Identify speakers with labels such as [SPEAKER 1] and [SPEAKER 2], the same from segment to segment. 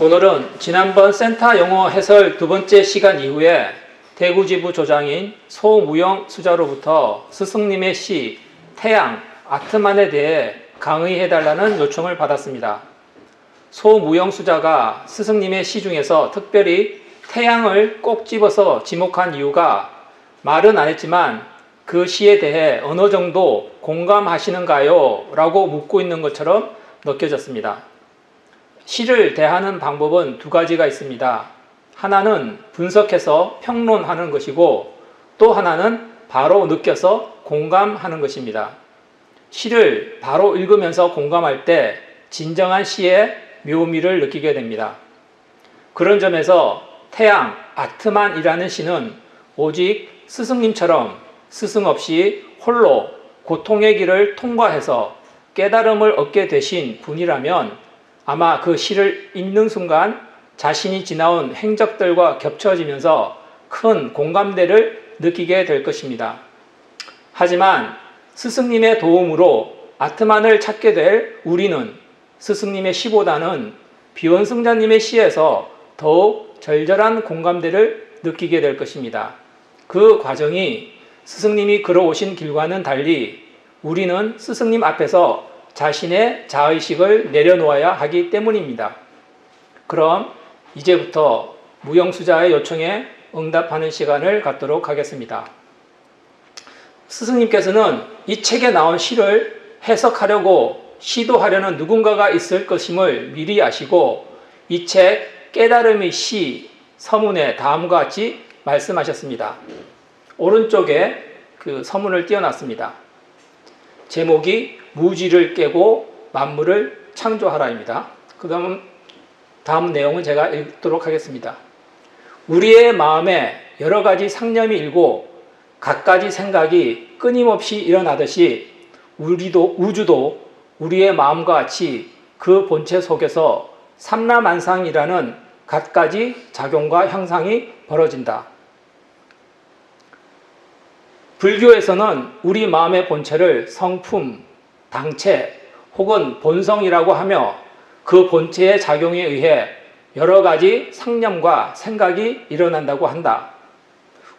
[SPEAKER 1] 오늘은 지난번 센터 영어 해설 두 번째 시간 이후에 대구지부 조장인 소무영 수자로부터 스승님의 시 태양 아트만에 대해 강의해달라는 요청을 받았습니다. 소무영 수자가 스승님의 시 중에서 특별히 태양을 꼭 집어서 지목한 이유가 말은 안 했지만 그 시에 대해 어느 정도 공감하시는가요? 라고 묻고 있는 것처럼 느껴졌습니다. 시를 대하는 방법은 두 가지가 있습니다. 하나는 분석해서 평론하는 것이고 또 하나는 바로 느껴서 공감하는 것입니다. 시를 바로 읽으면서 공감할 때 진정한 시의 묘미를 느끼게 됩니다. 그런 점에서 태양 아트만이라는 시는 오직 스승님처럼 스승 없이 홀로 고통의 길을 통과해서 깨달음을 얻게 되신 분이라면 아마 그 시를 읽는 순간 자신이 지나온 행적들과 겹쳐지면서 큰 공감대를 느끼게 될 것입니다. 하지만 스승님의 도움으로 아트만을 찾게 될 우리는 스승님의 시보다는 비원승자님의 시에서 더욱 절절한 공감대를 느끼게 될 것입니다. 그 과정이 스승님이 걸어오신 길과는 달리 우리는 스승님 앞에서 자신의 자의식을 내려놓아야 하기 때문입니다. 그럼 이제부터 무영수자의 요청에 응답하는 시간을 갖도록 하겠습니다. 스승님께서는 이 책에 나온 시를 해석하려고 시도하려는 누군가가 있을 것임을 미리 아시고 이 책 깨달음의 시 서문에 다음과 같이 말씀하셨습니다. 오른쪽에 그 서문을 띄워놨습니다. 제목이 무지를 깨고 만물을 창조하라입니다. 다음 내용은 제가 읽도록 하겠습니다. 우리의 마음에 여러 가지 상념이 일고 갖가지 생각이 끊임없이 일어나듯이 우주도 우리의 마음과 같이 그 본체 속에서 삼라만상이라는 갖가지 작용과 형상이 벌어진다. 불교에서는 우리 마음의 본체를 성품, 당체 혹은 본성이라고 하며 그 본체의 작용에 의해 여러 가지 상념과 생각이 일어난다고 한다.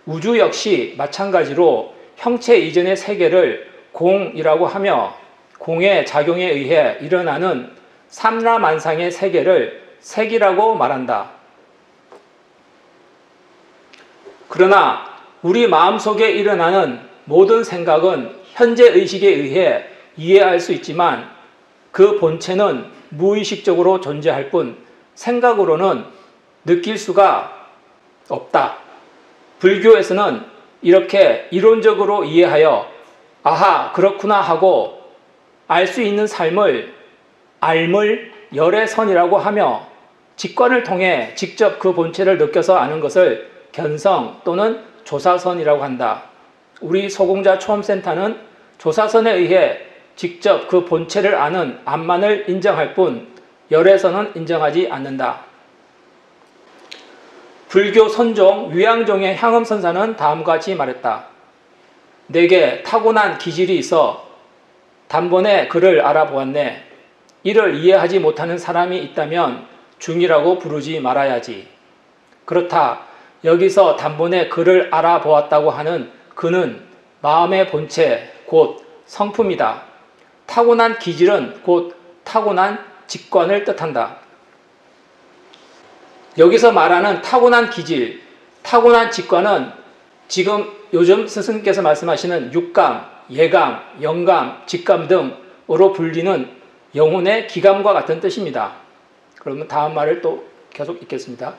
[SPEAKER 1] 우주 역시 마찬가지로 형체 이전의 세계를 공이라고 하며 공의 작용에 의해 일어나는 삼라만상의 세계를 색이라고 말한다. 그러나 우리 마음속에 일어나는 모든 생각은 현재 의식에 의해 이해할 수 있지만 그 본체는 무의식적으로 존재할 뿐 생각으로는 느낄 수가 없다. 불교에서는 이렇게 이론적으로 이해하여 아하 그렇구나 하고 알 수 있는 삶을 알물 열애선이라고 하며 직관을 통해 직접 그 본체를 느껴서 아는 것을 견성 또는 조사선이라고 한다. 우리 소공자 초험센터는 조사선에 의해 직접 그 본체를 아는 암만을 인정할 뿐 열애선은 인정하지 않는다. 불교 선종 위양종의 향음선사는 다음과 같이 말했다. 내게 타고난 기질이 있어 단번에 그를 알아보았네. 이를 이해하지 못하는 사람이 있다면 중이라고 부르지 말아야지. 그렇다. 여기서 단번에 그를 알아보았다고 하는 그는 마음의 본체, 곧 성품이다. 타고난 기질은 곧 타고난 직관을 뜻한다. 여기서 말하는 타고난 기질, 타고난 직관은 지금 요즘 스승께서 말씀하시는 육감, 예감, 영감, 직감 등으로 불리는 영혼의 기감과 같은 뜻입니다. 그러면 다음 말을 또 계속 읽겠습니다.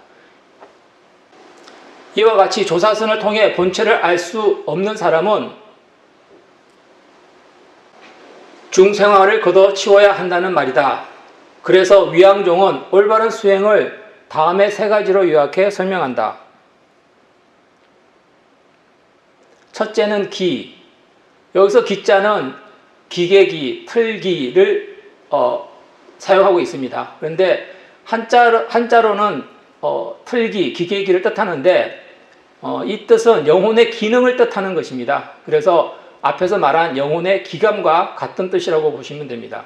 [SPEAKER 1] 이와 같이 조사선을 통해 본체를 알 수 없는 사람은 중생화를 걷어치워야 한다는 말이다. 그래서 위양종은 올바른 수행을 다음의 세 가지로 요약해 설명한다. 첫째는 기. 여기서 기자는 기계기, 틀기를 사용하고 있습니다. 그런데 한자로는 틀기, 기계기를 뜻하는데 이 뜻은 영혼의 기능을 뜻하는 것입니다. 그래서 앞에서 말한 영혼의 기감과 같은 뜻이라고 보시면 됩니다.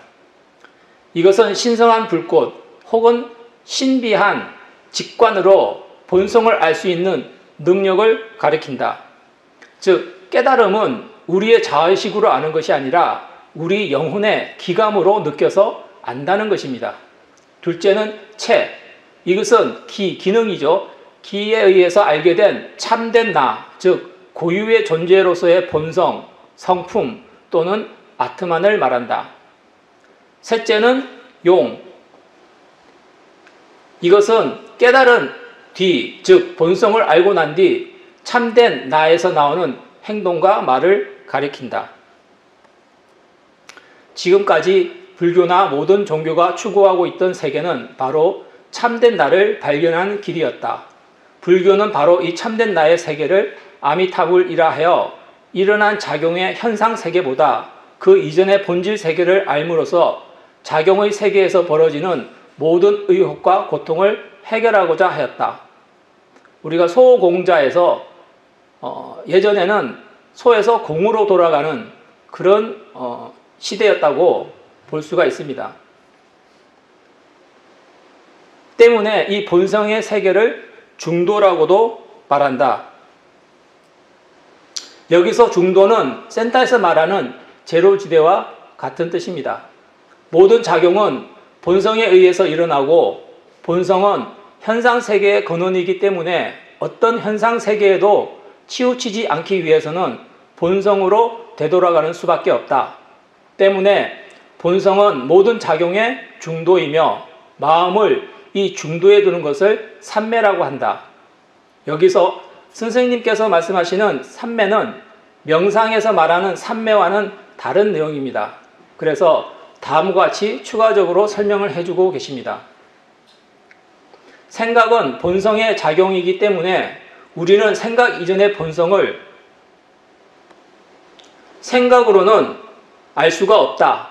[SPEAKER 1] 이것은 신성한 불꽃 혹은 신비한 직관으로 본성을 알 수 있는 능력을 가리킨다. 즉 깨달음은 우리의 자의식으로 아는 것이 아니라 우리 영혼의 기감으로 느껴서 안다는 것입니다. 둘째는 체. 이것은 기능이죠. 기에 의해서 알게 된 참된 나, 즉 고유의 존재로서의 본성, 성품 또는 아트만을 말한다. 셋째는 용. 이것은 깨달은 뒤, 즉 본성을 알고 난 뒤 참된 나에서 나오는 행동과 말을 가리킨다. 지금까지 불교나 모든 종교가 추구하고 있던 세계는 바로 참된 나를 발견하는 길이었다. 불교는 바로 이 참된 나의 세계를 아미타불이라 하여 일어난 작용의 현상 세계보다 그 이전의 본질 세계를 알므로써 작용의 세계에서 벌어지는 모든 의혹과 고통을 해결하고자 하였다. 우리가 소공자에서 예전에는 소에서 공으로 돌아가는 그런 시대였다고 볼 수가 있습니다. 때문에 이 본성의 세계를 중도라고도 말한다. 여기서 중도는 센타에서 말하는 제로지대와 같은 뜻입니다. 모든 작용은 본성에 의해서 일어나고 본성은 현상세계의 근원이기 때문에 어떤 현상세계에도 치우치지 않기 위해서는 본성으로 되돌아가는 수밖에 없다. 때문에 본성은 모든 작용의 중도이며 마음을 이 중도에 두는 것을 삼매라고 한다. 여기서 선생님께서 말씀하시는 삼매는 명상에서 말하는 삼매와는 다른 내용입니다. 그래서 다음과 같이 추가적으로 설명을 해주고 계십니다. 생각은 본성의 작용이기 때문에 우리는 생각 이전의 본성을 생각으로는 알 수가 없다.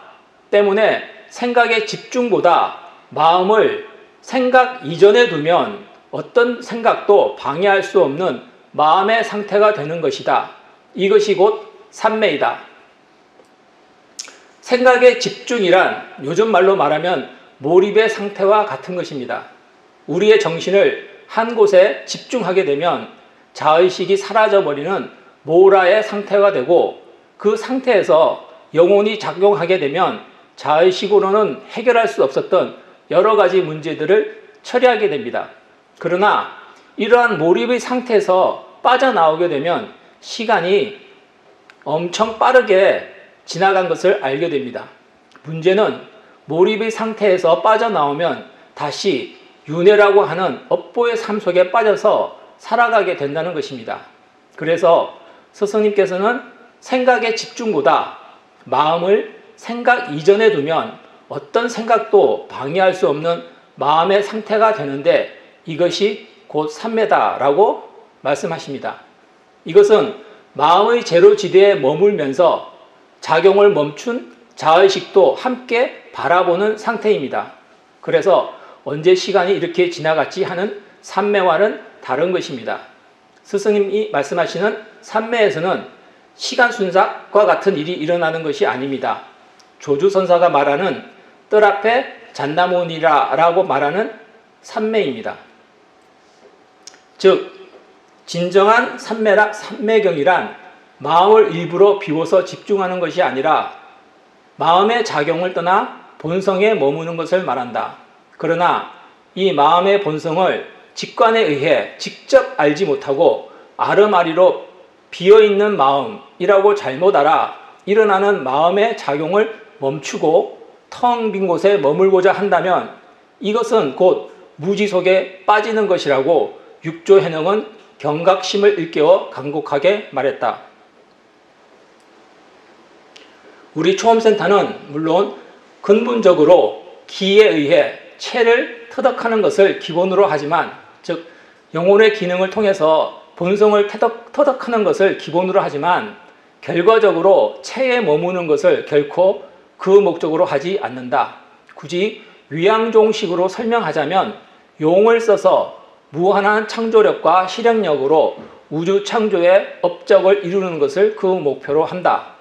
[SPEAKER 1] 때문에 생각의 집중보다 마음을 생각 이전에 두면 어떤 생각도 방해할 수 없는 마음의 상태가 되는 것이다. 이것이 곧 삼매이다. 생각의 집중이란 요즘 말로 말하면 몰입의 상태와 같은 것입니다. 우리의 정신을 한 곳에 집중하게 되면 자의식이 사라져버리는 모라의 상태가 되고 그 상태에서 영혼이 작용하게 되면 자의식으로는 해결할 수 없었던 여러 가지 문제들을 처리하게 됩니다. 그러나 이러한 몰입의 상태에서 빠져나오게 되면 시간이 엄청 빠르게 지나간 것을 알게 됩니다. 문제는 몰입의 상태에서 빠져나오면 다시 윤회라고 하는 업보의 삶 속에 빠져서 살아가게 된다는 것입니다. 그래서 스승님께서는 생각의 집중보다 마음을 생각 이전에 두면 어떤 생각도 방해할 수 없는 마음의 상태가 되는데 이것이 곧 삼매다라고 말씀하십니다. 이것은 마음의 제로지대에 머물면서 작용을 멈춘 자의식도 함께 바라보는 상태입니다. 그래서 언제 시간이 이렇게 지나갔지 하는 삼매와는 다른 것입니다. 스승님이 말씀하시는 삼매에서는 시간 순삭과 같은 일이 일어나는 것이 아닙니다. 조주선사가 말하는 뜰 앞에 잣나무니라라고 말하는 삼매입니다. 즉 진정한 삼매경이란 마음을 일부러 비워서 집중하는 것이 아니라 마음의 작용을 떠나 본성에 머무는 것을 말한다. 그러나 이 마음의 본성을 직관에 의해 직접 알지 못하고 아름아리로 비어있는 마음이라고 잘못 알아 일어나는 마음의 작용을 멈추고 텅 빈 곳에 머물고자 한다면 이것은 곧 무지 속에 빠지는 것이라고 육조해능은 경각심을 일깨워 간곡하게 말했다. 우리 초음센터는 물론 근본적으로 기에 의해 체를 터득하는 것을 기본으로 하지만 즉 영혼의 기능을 통해서 본성을 터득하는 것을 기본으로 하지만 결과적으로 체에 머무는 것을 결코 그 목적으로 하지 않는다. 굳이 위양종식으로 설명하자면 용을 써서 무한한 창조력과 실행력으로 우주 창조의 업적을 이루는 것을 그 목표로 한다.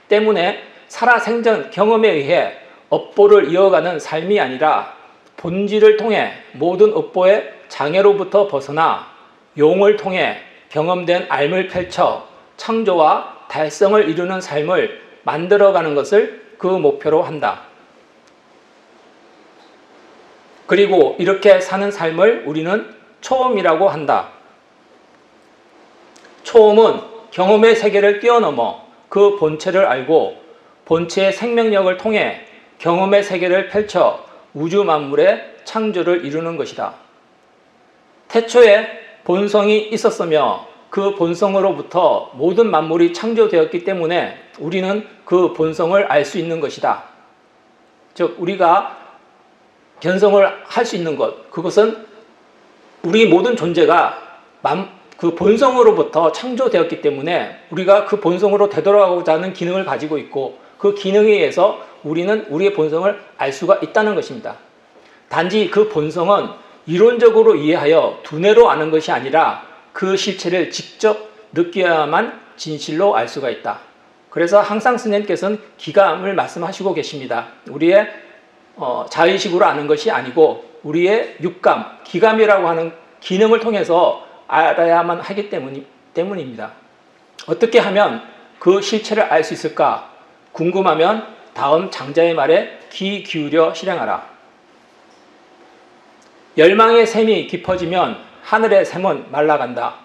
[SPEAKER 1] 때문에 살아생전 경험에 의해 업보를 이어가는 삶이 아니라 본질을 통해 모든 업보의 장애로부터 벗어나 용을 통해 경험된 삶을 펼쳐 창조와 달성을 이루는 삶을 만들어가는 것을 그 목표로 한다. 그리고 이렇게 사는 삶을 우리는 초험이라고 한다. 초험은 경험의 세계를 뛰어넘어 그 본체를 알고 본체의 생명력을 통해 경험의 세계를 펼쳐 우주 만물의 창조를 이루는 것이다. 태초에 본성이 있었으며 그 본성으로부터 모든 만물이 창조되었기 때문에 우리는 그 본성을 알 수 있는 것이다. 즉 우리가 견성을 할 수 있는 것, 그것은 우리 모든 존재가 그 본성으로부터 창조되었기 때문에 우리가 그 본성으로 되돌아가고자 하는 기능을 가지고 있고 그 기능에 의해서 우리는 우리의 본성을 알 수가 있다는 것입니다. 단지 그 본성은 이론적으로 이해하여 두뇌로 아는 것이 아니라 그 실체를 직접 느껴야만 진실로 알 수가 있다. 그래서 항상 스님께서는 기감을 말씀하시고 계십니다. 우리의 자의식으로 아는 것이 아니고 우리의 육감, 기감이라고 하는 기능을 통해서 알아야만 하기 때문입니다. 어떻게 하면 그 실체를 알 수 있을까? 궁금하면 다음 장자의 말에 귀 기울여 실행하라. 열망의 샘이 깊어지면 하늘의 샘은 말라간다.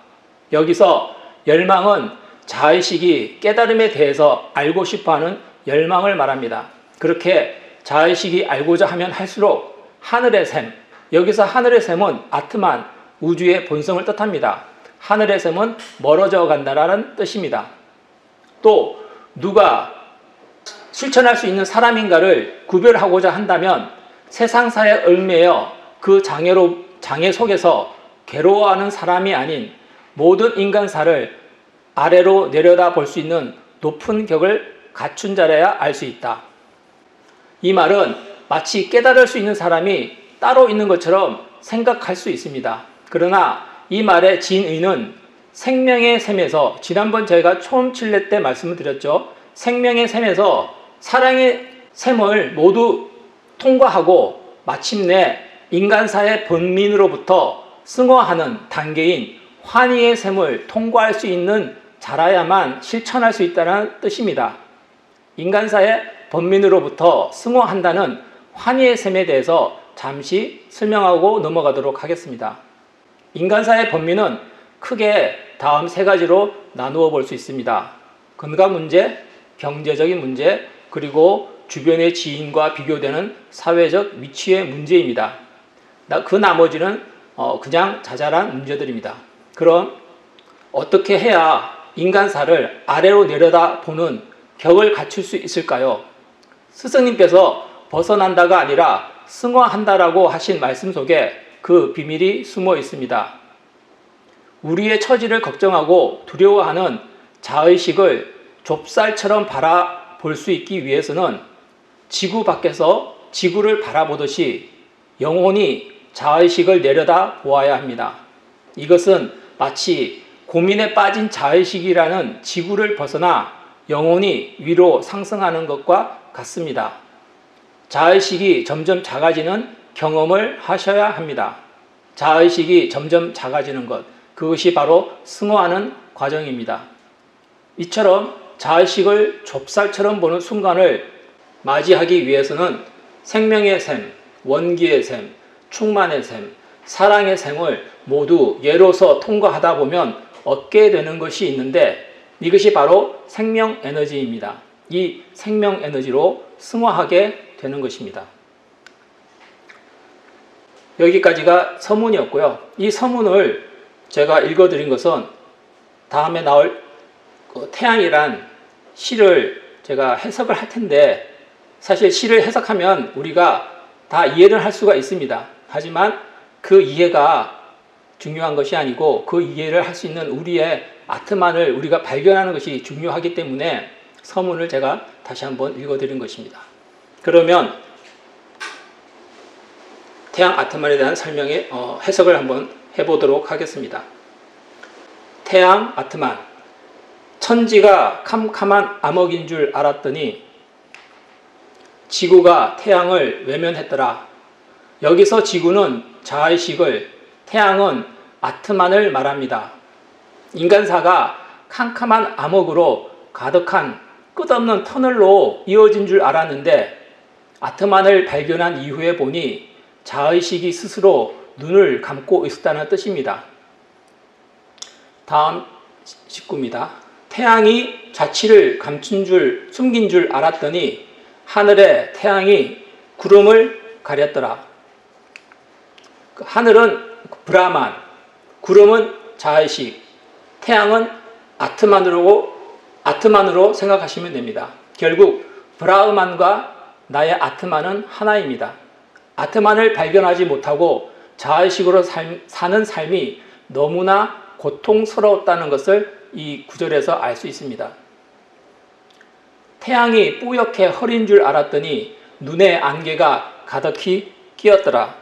[SPEAKER 1] 여기서 열망은 자의식이 깨달음에 대해서 알고 싶어하는 열망을 말합니다. 그렇게 자의식이 알고자 하면 할수록 하늘의 샘, 여기서 하늘의 샘은 아트만, 우주의 본성을 뜻합니다. 하늘의 샘은 멀어져 간다라는 뜻입니다. 또 누가 실천할 수 있는 사람인가를 구별하고자 한다면 세상사에 얽매여 그 장애 속에서 괴로워하는 사람이 아닌 모든 인간사를 아래로 내려다 볼 수 있는 높은 격을 갖춘 자라야 알 수 있다. 이 말은 마치 깨달을 수 있는 사람이 따로 있는 것처럼 생각할 수 있습니다. 그러나 이 말의 진의는 생명의 샘에서, 지난번 제가 초음 칠례 때 말씀을 드렸죠. 생명의 샘에서 사랑의 샘을 모두 통과하고 마침내 인간사의 본민으로부터 승화하는 단계인 환희의 샘을 통과할 수 있는 자라야만 실천할 수 있다는 뜻입니다. 인간사의 본민으로부터 승화한다는 환희의 샘에 대해서 잠시 설명하고 넘어가도록 하겠습니다. 인간사의 본민은 크게 다음 세 가지로 나누어 볼 수 있습니다. 건강 문제, 경제적인 문제, 그리고 주변의 지인과 비교되는 사회적 위치의 문제입니다. 그 나머지는 그냥 자잘한 문제들입니다. 그럼 어떻게 해야 인간사를 아래로 내려다 보는 격을 갖출 수 있을까요? 스승님께서 벗어난다가 아니라 승화한다라고 하신 말씀 속에 그 비밀이 숨어 있습니다. 우리의 처지를 걱정하고 두려워하는 자의식을 좁쌀처럼 바라볼 수 있기 위해서는 지구 밖에서 지구를 바라보듯이 영혼이 자의식을 내려다 보아야 합니다. 이것은 마치 고민에 빠진 자의식이라는 지구를 벗어나 영혼이 위로 상승하는 것과 같습니다. 자의식이 점점 작아지는 경험을 하셔야 합니다. 자의식이 점점 작아지는 것, 그것이 바로 승화하는 과정입니다. 이처럼 자의식을 좁쌀처럼 보는 순간을 맞이하기 위해서는 생명의 샘, 원기의 샘, 충만의 샘, 사랑의 샘을 모두 예로서 통과하다 보면 얻게 되는 것이 있는데 이것이 바로 생명 에너지입니다. 이 생명 에너지로 승화하게 되는 것입니다. 여기까지가 서문이었고요. 이 서문을 제가 읽어드린 것은 다음에 나올 태양이란 시를 제가 해석을 할 텐데 사실 시를 해석하면 우리가 다 이해를 할 수가 있습니다. 하지만 그 이해가 중요한 것이 아니고 그 이해를 할 수 있는 우리의 아트만을 우리가 발견하는 것이 중요하기 때문에 서문을 제가 다시 한번 읽어드린 것입니다. 그러면 태양 아트만에 대한 설명의 해석을 한번 해보도록 하겠습니다. 태양 아트만, 천지가 캄캄한 암흑인 줄 알았더니 지구가 태양을 외면했더라. 여기서 지구는 자의식을, 태양은 아트만을 말합니다. 인간사가 캄캄한 암흑으로 가득한 끝없는 터널로 이어진 줄 알았는데 아트만을 발견한 이후에 보니 자의식이 스스로 눈을 감고 있었다는 뜻입니다. 다음 19입니다. 태양이 자취를 숨긴 줄 알았더니 하늘에 태양이 구름을 가렸더라. 하늘은 브라만, 구름은 자의식, 태양은 아트만으로 생각하시면 됩니다. 결국 브라흐만과 나의 아트만은 하나입니다. 아트만을 발견하지 못하고 자의식으로 사는 삶이 너무나 고통스러웠다는 것을 이 구절에서 알 수 있습니다. 태양이 뿌옇게 흐린 줄 알았더니 눈에 안개가 가득히 끼었더라.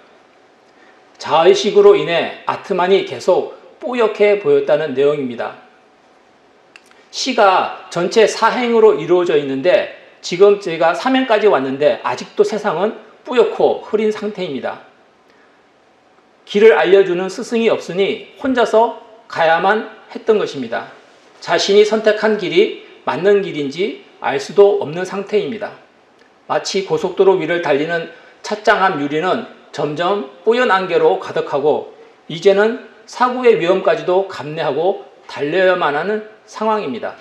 [SPEAKER 1] 자의식으로 인해 아트만이 계속 뿌옇게 보였다는 내용입니다. 시가 전체 4행으로 이루어져 있는데 지금 제가 3행까지 왔는데 아직도 세상은 뿌옇고 흐린 상태입니다. 길을 알려주는 스승이 없으니 혼자서 가야만 했던 것입니다. 자신이 선택한 길이 맞는 길인지 알 수도 없는 상태입니다. 마치 고속도로 위를 달리는 찻장암 유리는 점점 뿌연 안개로 가득하고 이제는 사고의 위험까지도 감내하고 달려야만 하는 상황입니다.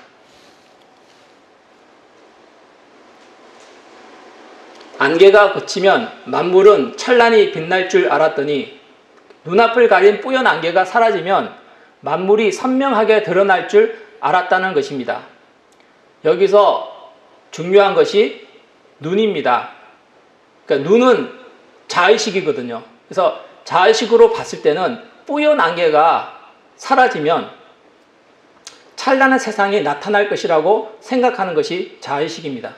[SPEAKER 1] 안개가 그치면 만물은 찬란히 빛날 줄 알았더니 눈앞을 가린 뿌연 안개가 사라지면 만물이 선명하게 드러날 줄 알았다는 것입니다. 여기서 중요한 것이 눈입니다. 그러니까 눈은 자의식이거든요. 그래서 자의식으로 봤을 때는 뿌연 안개가 사라지면 찬란한 세상이 나타날 것이라고 생각하는 것이 자의식입니다.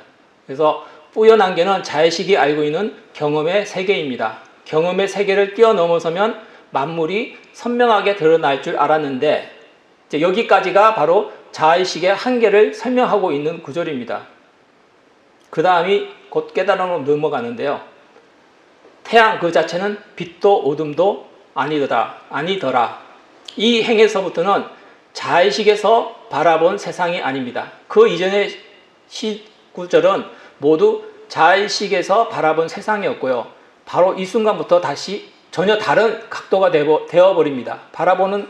[SPEAKER 1] 그래서 뿌연 안개는 자의식이 알고 있는 경험의 세계입니다. 경험의 세계를 뛰어넘어서면 만물이 선명하게 드러날 줄 알았는데 이제 여기까지가 바로 자의식의 한계를 설명하고 있는 구절입니다. 그 다음이 곧 깨달음으로 넘어가는데요. 태양 그 자체는 빛도 어둠도 아니더라. 이 행에서부터는 자의식에서 바라본 세상이 아닙니다. 그 이전의 구절은 모두 자의식에서 바라본 세상이었고요. 바로 이 순간부터 다시 전혀 다른 각도가 되어버립니다. 바라보는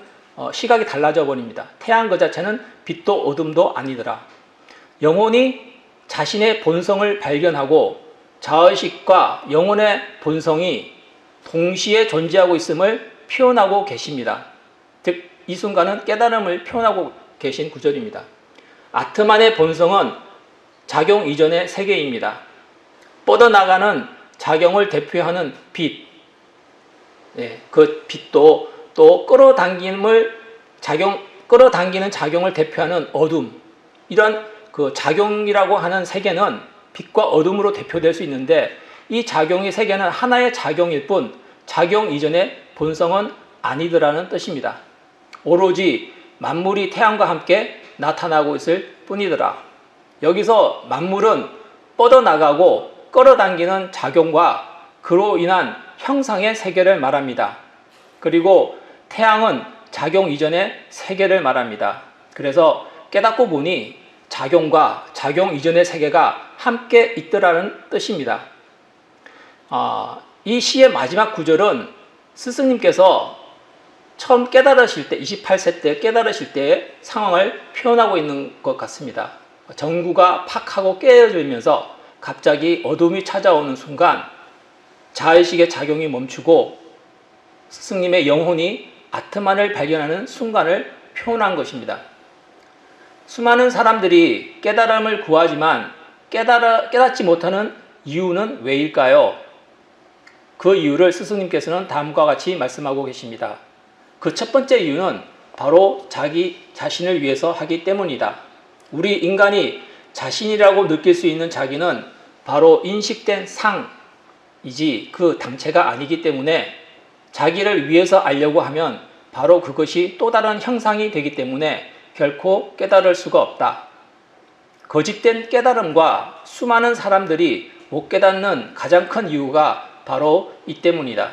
[SPEAKER 1] 시각이 달라져 버립니다. 태양 그 자체는 빛도 어둠도 아니더라. 영혼이 자신의 본성을 발견하고 자의식과 영혼의 본성이 동시에 존재하고 있음을 표현하고 계십니다. 즉, 이 순간은 깨달음을 표현하고 계신 구절입니다. 아트만의 본성은 작용 이전의 세계입니다. 뻗어나가는 작용을 대표하는 빛, 그 빛도 또 끌어당기는 작용을 대표하는 어둠, 이런 그 작용이라고 하는 세계는 빛과 어둠으로 대표될 수 있는데 이 작용의 세계는 하나의 작용일 뿐 작용 이전의 본성은 아니더라는 뜻입니다. 오로지 만물이 태양과 함께 나타나고 있을 뿐이더라. 여기서 만물은 뻗어나가고 끌어당기는 작용과 그로 인한 형상의 세계를 말합니다. 그리고 태양은 작용 이전의 세계를 말합니다. 그래서 깨닫고 보니 작용과 작용 이전의 세계가 함께 있더라는 뜻입니다. 이 시의 마지막 구절은 스승님께서 처음 깨달으실 때, 28세 때 깨달으실 때의 상황을 표현하고 있는 것 같습니다. 전구가 팍 하고 깨어지면서 갑자기 어둠이 찾아오는 순간 자의식의 작용이 멈추고 스승님의 영혼이 아트만을 발견하는 순간을 표현한 것입니다. 수많은 사람들이 깨달음을 구하지만 깨닫지 못하는 이유는 왜일까요? 그 이유를 스승님께서는 다음과 같이 말씀하고 계십니다. 그 첫 번째 이유는 바로 자기 자신을 위해서 하기 때문이다. 우리 인간이 자신이라고 느낄 수 있는 자기는 바로 인식된 상이지 그 당체가 아니기 때문에 자기를 위해서 알려고 하면 바로 그것이 또 다른 형상이 되기 때문에 결코 깨달을 수가 없다. 거짓된 깨달음과 수많은 사람들이 못 깨닫는 가장 큰 이유가 바로 이 때문이다.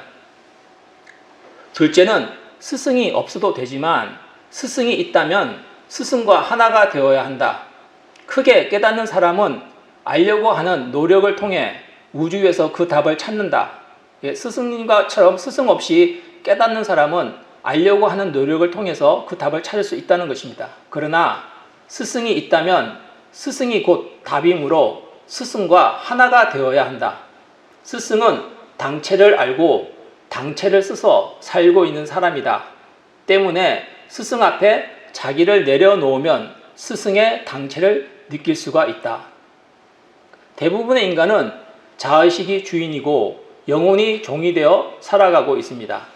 [SPEAKER 1] 둘째는 스승이 없어도 되지만 스승이 있다면 스승과 하나가 되어야 한다. 크게 깨닫는 사람은 알려고 하는 노력을 통해 우주에서 그 답을 찾는다. 스승님과처럼 스승 없이 깨닫는 사람은 알려고 하는 노력을 통해서 그 답을 찾을 수 있다는 것입니다. 그러나 스승이 있다면 스승이 곧 답이므로 스승과 하나가 되어야 한다. 스승은 당체를 알고 당체를 써서 살고 있는 사람이다. 때문에 스승 앞에 자기를 내려놓으면 스승의 당체를 느낄 수가 있다. 대부분의 인간은 자의식이 주인이고 영혼이 종이 되어 살아가고 있습니다.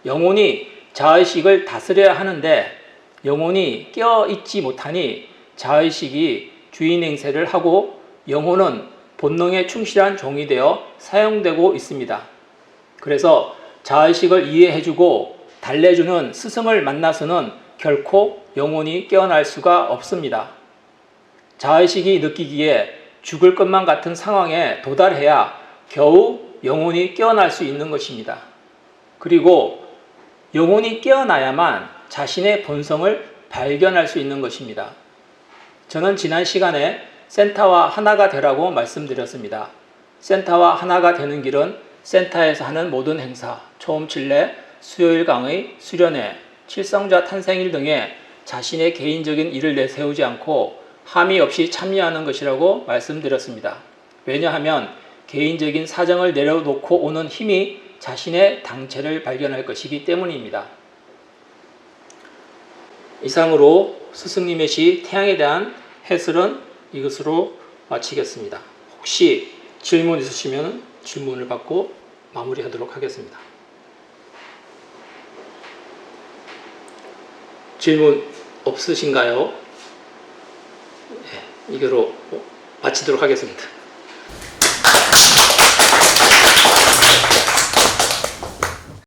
[SPEAKER 1] 영혼이 자의식을 다스려야 하는데 영혼이 깨어있지 못하니 자의식이 주인 행세를 하고 영혼은 본능에 충실한 종이 되어 사용되고 있습니다. 그래서 자의식을 이해해주고 달래주는 스승을 만나서는 결코 영혼이 깨어날 수가 없습니다. 자의식이 느끼기에 죽을 것만 같은 상황에 도달해야 겨우 영혼이 깨어날 수 있는 것입니다. 그리고 영혼이 깨어나야만 자신의 본성을 발견할 수 있는 것입니다. 저는 지난 시간에 센터와 하나가 되라고 말씀드렸습니다. 센터와 하나가 되는 길은 센터에서 하는 모든 행사, 초음칠례, 수요일 강의, 수련회, 칠성자 탄생일 등의 자신의 개인적인 일을 내세우지 않고 함의 없이 참여하는 것이라고 말씀드렸습니다. 왜냐하면 개인적인 사정을 내려놓고 오는 힘이 자신의 당체를 발견할 것이기 때문입니다. 이상으로 스승님의 시 태양에 대한 해설은 이것으로 마치겠습니다. 혹시 질문 있으시면 질문을 받고 마무리하도록 하겠습니다. 질문 없으신가요? 네, 이거로 마치도록 하겠습니다.